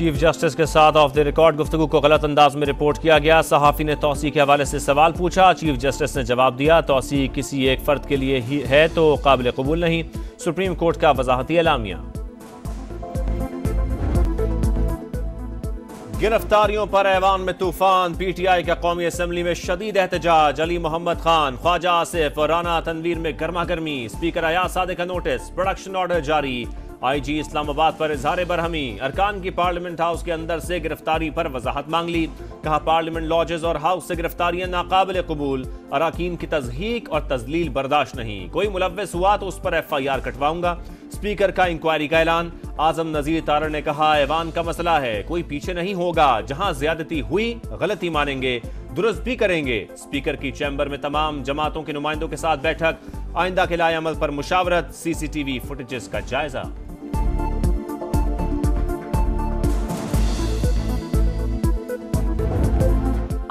Chief justice के साथ of the record गुफ्तगू को गलत अंदाज में रिपोर्ट किया गया। सहाफ़ी ने तौसी के हवाले से सवाल पूछा, चीफ जस्टिस ने जवाब दिया, तौसी किसी एक फर्द के लिए ही है तो काबिल कबूल नहीं। सुप्रीम कोर्ट का वजाहती एलामिया। गिरफ्तारियों पर ऐवान में तूफान, पीटीआई का कौमी असम्बली में शदीद एहतजाज। अली मोहम्मद खान, ख्वाजा आसिफ और राना तनवीर में गर्मा गर्मी। स्पीकर अयाज सादिक का नोटिस, प्रोडक्शन ऑर्डर जारी। आईजी इस्लामाबाद पर इजहार बरहमी। अरकान की पार्लियामेंट हाउस के अंदर से गिरफ्तारी पर वजाहत मांग ली। कहा पार्लियामेंट लॉजेस और हाउस से गिरफ्तारियां नाकाबिल कबूल। अरकान की तज़हीक और तजलील बर्दाश्त नहीं। कोई मुलव्वस हुआ तो उस पर FIR कटवाऊंगा। स्पीकर का इंक्वायरी का ऐलान। आजम नजीर तारड़ ने कहा ऐवान का मसला है, कोई पीछे नहीं होगा। जहां ज्यादती हुई गलती मानेंगे, दुरुस्त भी करेंगे। स्पीकर की चैम्बर में तमाम जमातों के नुमाइंदों के साथ बैठक। आइंदा के लाए अमल पर मुशावरत। CCTV फुटेजेस का जायजा।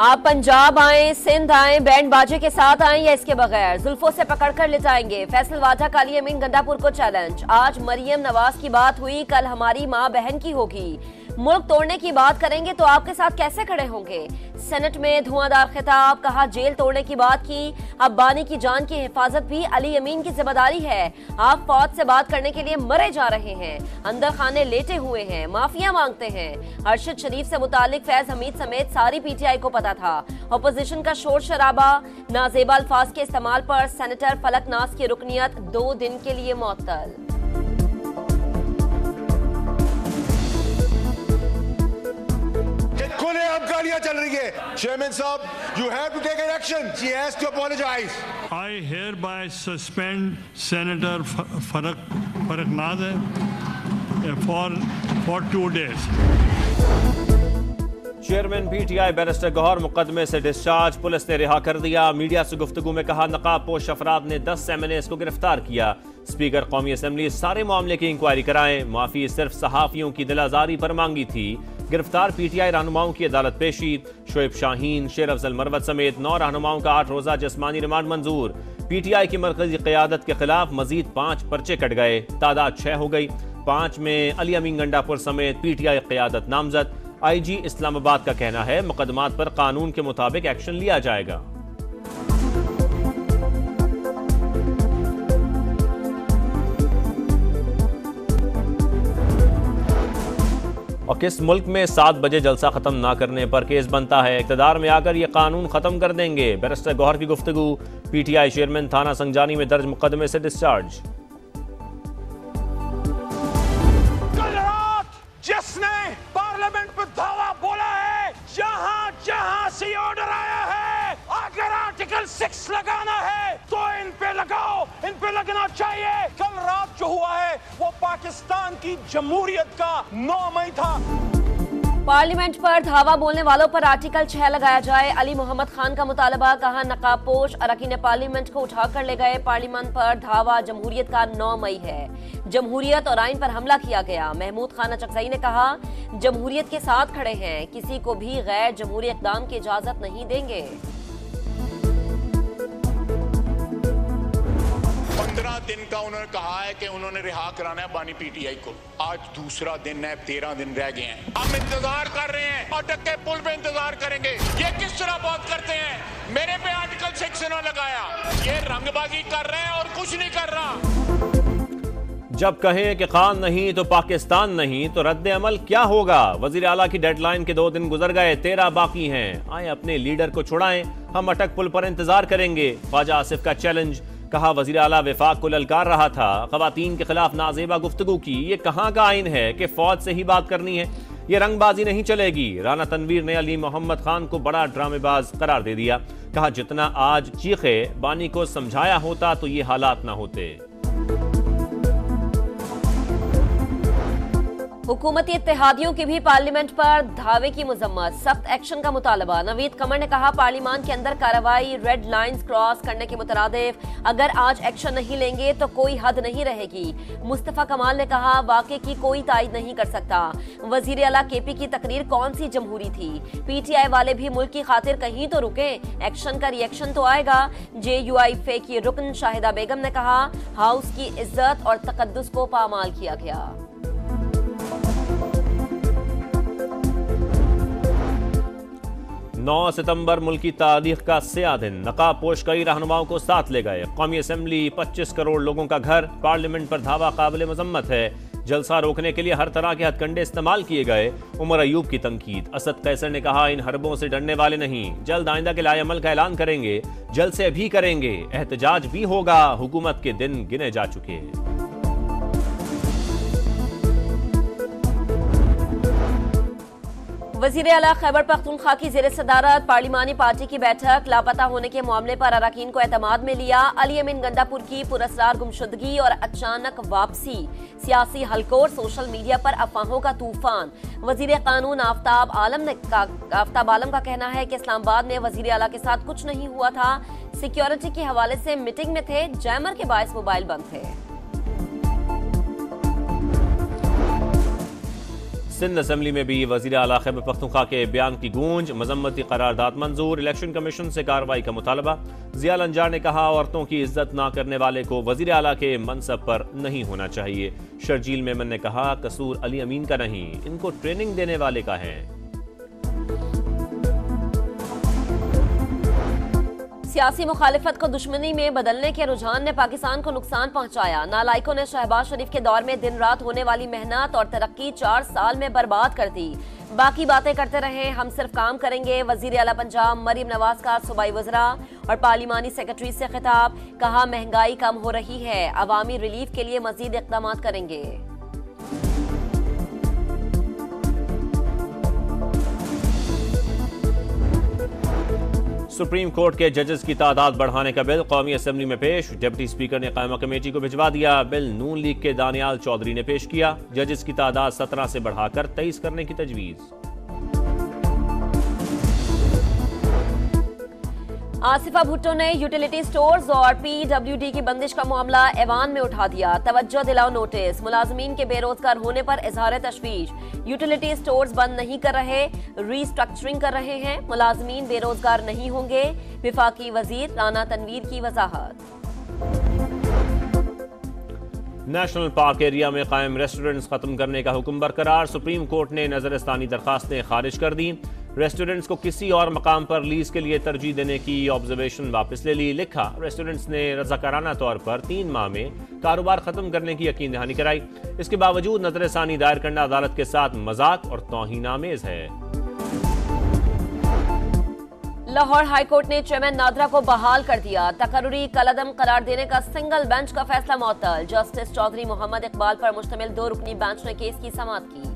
आप पंजाब आए, सिंध आए, बैंड बाजे के साथ आए या इसके बगैर, जुल्फों से पकड़कर ले जाएंगे। फैसल वाजा का अली अमीन गंडापुर को चैलेंज। आज मरियम नवाज की बात हुई, कल हमारी माँ बहन की होगी। मुल्क तोड़ने की बात करेंगे तो आपके साथ कैसे खड़े होंगे। सेनेट में धुआंधार खिताब, कहा जेल तोड़ने की बात की। अब बानी की जान की हिफाजत भी अली अमीन की जिम्मेदारी है। आप फौज से बात करने के लिए मरे जा रहे हैं, अंदर खाने लेटे हुए हैं, माफिया मांगते हैं। अरशद शरीफ से मुतालिक फैज हमीद समेत सारी PTI को पता था। अपोजिशन का शोर शराबा, नाजेबा अल्फाज के इस्तेमाल पर सेनेटर फलक नाज की रुकनियत 2 दिन के लिए मुअत्तल। खुलेआम गालियां चल रही है। चेयरमैन साहब, you have to take an action. She has to apologize. I hereby suspend Senator Faraq Naz for 2 days. Chairman PTI barrister Gohar मुकदमे से डिस्चार्ज, पुलिस ने रिहा कर दिया। मीडिया से गुफ्तगू में कहा नकाब पोश अफराद ने 10 MNAs को गिरफ्तार किया। स्पीकर कौमी असम्बली सारे मामले की इंक्वायरी कराएं। माफी सिर्फ सहाफियों की दिलाजारी पर मांगी थी। गिरफ्तार PTI रहनुमाओं की अदालत पेशी। शोएब शाहीन, शेर अफजल मरवत समेत 9 रहनुमाओं का 8 रोजा जिस्मानी रिमांड मंजूर। PTI की मरकजी क़यादत के खिलाफ मजीद 5 पर्चे कट गए, तादाद 6 हो गई। 5 में अली अमीन गंडापुर समेत PTI क़यादत नामजद। IG इस्लामाबाद का कहना है मुकदमात पर कानून के मुताबिक एक्शन लिया जाएगा। और किस मुल्क में 7 बजे जलसा खत्म ना करने पर केस बनता है, इक़्तिदार में आकर ये कानून खत्म कर देंगे। बैरिस्टर गौहर की गुफ्तगू। PTI चेयरमैन थाना संजानी में दर्ज मुकदमे से डिस्चार्ज। कल रात जिसने पार्लियामेंट पर धावा बोला है, जहां जहां से ऑर्डर आया है, अगर आर्टिकल 6 लगाना है तो इन पे लगाओ, इन पे लगना चाहिए। कल रात जो हुआ है वो पाकिस्तान की जमहूरियत का 9 मई था। पार्लियामेंट पर धावा बोलने वालों पर आर्टिकल 6 लगाया जाए। अली मोहम्मद खान का मुतालबा, कहा नकाबपोश अरकान पार्लियामेंट को उठाकर ले गए। पार्लियामेंट पर धावा जमहूरियत का 9 मई है, जमहूरियत और आइन पर हमला किया गया। महमूद खान अचकजई ने कहा जमहूरियत के साथ खड़े हैं, किसी को भी गैर जमहूरी इक़दाम की इजाजत नहीं देंगे। 15 दिन का उन्होंने कहा है कि उन्होंने रिहा कराना है बानी PTI को। आज दूसरा दिन है, 13 दिन रह गए हैं। हम इंतजार कर रहे हैं, अटक के पुल पे इंतजार करेंगे। ये किस तरह बात करते हैं, मेरे पे आर्टिकल 6 ने लगाया। ये रंगबाजी कर रहे हैं और कुछ नहीं कर रहा। जब कहें कि खान नहीं तो पाकिस्तान नहीं, तो रद्द अमल क्या होगा। वजीर आला की डेडलाइन के 2 दिन गुजर गए, 13 बाकी हैं। आए अपने लीडर को छुड़ाएं, हम अटक पुल पर इंतजार करेंगे। ख्वाजा आसिफ का चैलेंज, कहा वजीर आला विफाक को ललकार रहा था, खवातीन के खिलाफ नाजेबा गुफ्तगू की। ये कहाँ का आइन है कि फौज से ही बात करनी है, ये रंगबाजी नहीं चलेगी। राना तनवीर ने अली मोहम्मद खान को बड़ा ड्रामेबाज करार दे दिया। कहा जितना आज चीखे बानी को समझाया होता तो ये हालात ना होते। हुकूमती इत्तेहादियों की भी पार्लियामेंट पर धावे की मजम्मत, सख्त एक्शन का मुतालबा। नवीद कमर ने कहा पार्लियामान के अंदर कार्रवाई रेड लाइंस क्रॉस करने के मुतरादिफ, अगर आज एक्शन नहीं लेंगे तो कोई हद नहीं रहेगी। मुस्तफा कमाल ने कहा वाक़े की कोई तायद नहीं कर सकता। वजीर आला KP की तकरीर कौन सी जमहूरी थी, PTI वाले भी मुल्क की खातिर कहीं तो रुके, एक्शन का रिएक्शन तो आएगा। JUIF की रुकन शाहिदा बेगम ने कहा हाउस की इज्जत और तकद्दुस को पामाल किया गया। 9 सितंबर मुल्क की तारीख का स्या दिन। नकाब पोश कई रहनुमाओं को साथ ले गए। कौमी असम्बली 25 करोड़ लोगों का घर। पार्लियामेंट पर धावा काबिल मजम्मत है। जलसा रोकने के लिए हर तरह के हथकंडे इस्तेमाल किए गए। उमर अयूब की तनकीद। असद कैसर ने कहा, इन हरबों से डरने वाले नहीं, जल्द आइंदा के लाए अमल का ऐलान करेंगे, जलसे भी करेंगे, एहतजाज भी होगा। हुकूमत के दिन गिने जा चुके। वजीर आला खैबर पख्तूनख्वा की ज़ेर सदारत पार्लिमानी पार्टी की बैठक। लापता होने के मामले पर अरकान को एतमाद में लिया। अली अमीन गंडापुर की पुरअसरार गुमशुदगी और अचानक वापसी। सियासी हलकों और सोशल मीडिया पर अफवाहों का तूफान। वजीर कानून आफ्ताब आलम का कहना है कि इस्लामाबाद में वजीर आला के साथ कुछ नहीं हुआ था, सिक्योरिटी के हवाले से मीटिंग में थे, जैमर के बायस मोबाइल बंद थे। सिंध असम्बली में भी वजीर आला खैबर पख्तूनख्वा के बयान की गूंज। मजम्मती करारदाद मंजूर। इलेक्शन कमीशन से कार्रवाई का मुतालबा। जिया लंजार ने कहा, औरतों की इज्जत ना करने वाले को वजीर आला के मनसब पर नहीं होना चाहिए। शर्जील मेमन ने कहा, कसूर अली अमीन का नहीं, इनको ट्रेनिंग देने वाले का है। सियासी मुखालिफत को दुश्मनी में बदलने के रुझान ने पाकिस्तान को नुकसान पहुंचाया। नालायकों ने शहबाज शरीफ के दौर में दिन रात होने वाली मेहनत और तरक्की 4 साल में बर्बाद कर दी। बाकी बातें करते रहे, हम सिर्फ काम करेंगे। वजीर आला पंजाब मरियम नवाज का सूबाई वज़रा और पार्लिमानी सेक्रेटरी से खिताब। कहा, महंगाई कम हो रही है, अवामी रिलीफ के लिए मजीद इक़दाम करेंगे। सुप्रीम कोर्ट के जजेस की तादाद बढ़ाने का बिल कौमी असम्बली में पेश। डिप्टी स्पीकर ने कायमा कमेटी को भिजवा दिया। बिल नून लीग के दानियाल चौधरी ने पेश किया। जजेस की तादाद 17 से बढ़ाकर 23 करने की तजवीज। आसिफा भुट्टो ने यूटिलिटी स्टोर्स और PWD की बंदिश का मामला ऐवान में उठा दिया। तवज्जो दिलाओ नोटिस। मुलाजमीन के बेरोजगार होने पर इजहार तशवीश। यूटिलिटी स्टोर्स बंद नहीं कर रहे, रीस्ट्रक्चरिंग कर रहे हैं। मुलाजमीन बेरोजगार नहीं होंगे। विफाकी वजीर राना तनवीर की वजाहत। नेशनल पार्क एरिया में कायम रेस्टोरेंट्स खत्म करने का हुक्म बरकरार। सुप्रीम कोर्ट ने नजरस्तानी दरखास्तें खारिज कर दी। रेस्टोरेंट्स को किसी और मकाम पर लीज के लिए तरजीह देने की ऑब्जर्वेशन वापस ले ली। लिखा, रेस्टोरेंट्स ने रजाकाराना तौर पर 3 माह में कारोबार खत्म करने की यकीन दहानी कराई। इसके बावजूद नजरसानी दायर करना अदालत के साथ मजाक और तौहीनामेज है। लाहौर हाईकोर्ट ने चेयरमैन नादरा को बहाल कर दिया। तकर्रुरी कलअदम करार देने का सिंगल बेंच का फैसला मुअत्तल। जस्टिस चौधरी मोहम्मद इकबाल पर मुश्तमिल 2 रुकनी बेंच ने केस की समाअत की।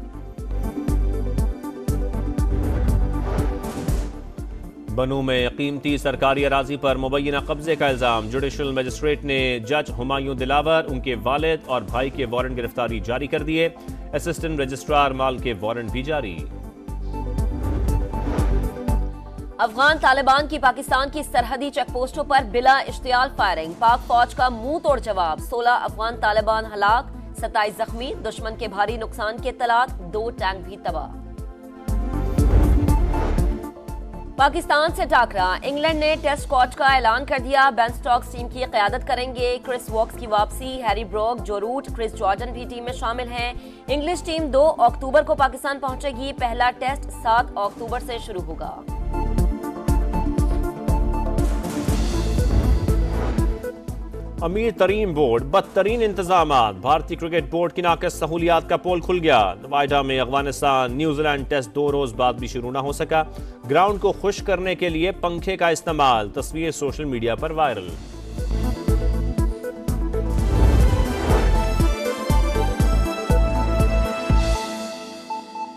बनू में कीमती सरकारी अराजी पर मुबैना कब्जे का इल्जाम। जुडिशल मजिस्ट्रेट ने जज हुमायूं दिलावर, उनके वालिद और भाई के वारंट गिरफ्तारी जारी कर दिए। असिस्टेंट रजिस्ट्रार माल के वारंट भी जारी। अफगान तालिबान की पाकिस्तान की सरहदी चेकपोस्टों पर बिला इश्तियाल फायरिंग। पाक फौज का मुंह तोड़ जवाब। 16 अफगान तालिबान हलाक, 27 जख्मी। दुश्मन के भारी नुकसान के इत्तलात। 2 टैंक भी तबाह। पाकिस्तान से टाकरा। इंग्लैंड ने टेस्ट स्क्वाड का ऐलान कर दिया। बेन स्टोक्स टीम की क़यादत करेंगे। क्रिस वॉक्स की वापसी। हैरी ब्रोक, जो रूट, क्रिस जॉर्डन भी टीम में शामिल हैं। इंग्लिश टीम 2 अक्टूबर को पाकिस्तान पहुंचेगी। पहला टेस्ट 7 अक्टूबर से शुरू होगा। अमीर तरीन बोर्ड, बदतरीन इंतजामात। भारतीय क्रिकेट बोर्ड की नाक़िस सहूलियात का पोल खुल गया। नोएडा में अफगानिस्तान न्यूजीलैंड टेस्ट 2 रोज बाद भी शुरू न हो सका। ग्राउंड को खुश करने के लिए पंखे का इस्तेमाल। तस्वीर सोशल मीडिया पर वायरल।